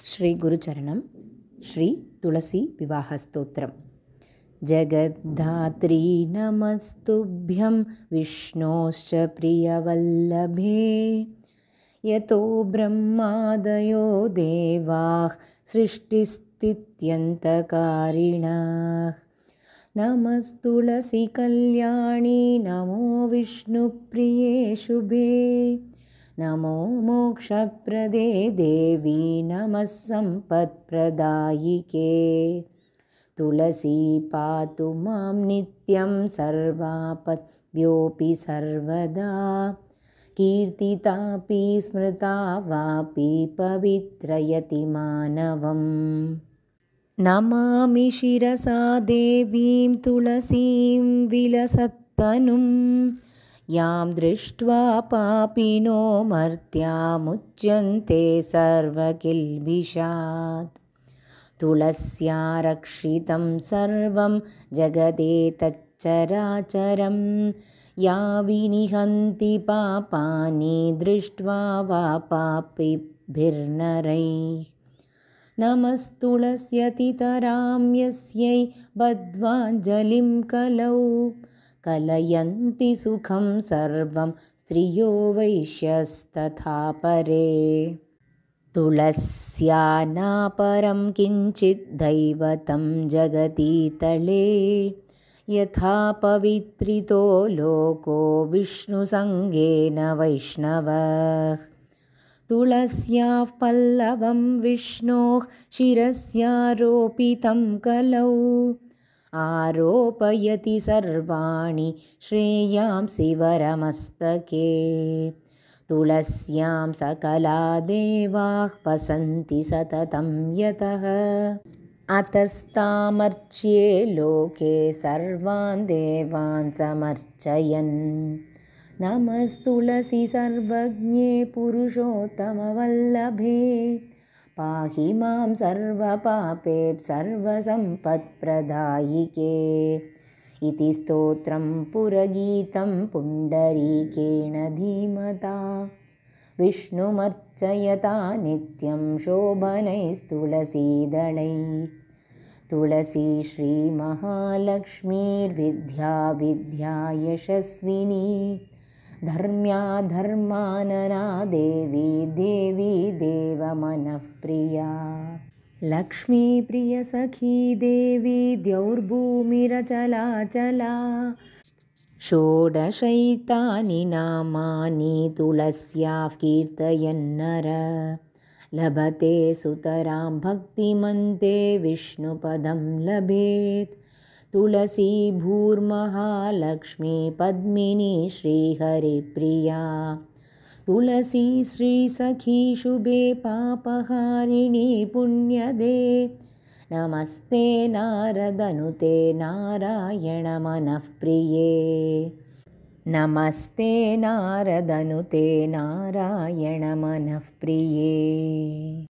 श्री गुरुचरणं श्री तुलसी विवाहस्तोत्रम्। जगद्धात्री नमस्तुभ्यं विष्णोश्च प्रियवल्लभे। यतो ब्रह्मादयो देवाः सृष्टिस्थित्यन्तकारिणः। नमस्तुलसी कल्याणी नमो विष्णुप्रिये शुभे। नमो मोक्षप्रदे देवी नमः सम्पत्प्रदायिके। तुलसी पातु मां नित्यं सर्वापद्भ्योऽपि सर्वदा। कीर्तितापि स्मृता वापि पवित्रयति मानवम्। नमामि शिरसा देवीं तुलसीं विलसत्तनुं। यां दृष्ट्वा पापिनो मर्त्या मुच्यन्ते सर्वकिल्बिषात्। तुलस्या रक्षितं सर्वं जगदेतच्चराचरं। या विनिहन्ति पापानि दृष्ट्वा वा पापिभिर्नरैः। नमस्तुलस्यतितरां यस्यै बद्ध्वाञ्जलिं कलौ। कलयन्ति सुखं सर्वं स्त्रियो वैश्यस्तथा परे। तुलस्या नापरं किञ्चित् दैवतं जगतीतले। यथा पवित्रितो लोको विष्णुसङ्गेन वैष्णवः। तुलस्याः पल्लवं विष्णोः शिरस्यारोपितं कलौ। आरोपयति सर्वाणि श्रेयांसि वरमस्तके। तुलस्यां सकला देवाः वसन्ति सततं यतः। अतस्तामर्च्ये लोके सर्वान् देवान् समर्चयन्। नमस्तुलसी सर्वज्ञे पुरुषोत्तमवल्लभे। पाहि मां सर्वपापेभ्यः सर्वसम्पत्प्रदायिके। इति स्तोत्रं पुरगीतं पुण्डरीकेण धीमता। विष्णुमर्चयता नित्यं शोभनैस्तुलसीदलैः। तुलसी श्रीमहालक्ष्मीर्विद्या विद्या यशस्विनी। धर्म्या धर्मानना देवी देवी देवमनःप्रिया। लक्ष्मीप्रियसखी देवी द्यौर्भूमिरचलाचला। षोडशैतानि नामानि तुलस्याः कीर्तयन्नर। लभते सुतरां भक्तिमन्ते विष्णुपदं लभेत्। तुलसी भूर्महालक्ष्मी पद्मिनी श्रीहरिप्रिया। तुलसी श्रीसखी शुभे पापहारिणी पुण्यदे। नमस्ते नारदनुते नारायण मनःप्रिये। नमस्ते नारदनुते नारायण मनःप्रिये।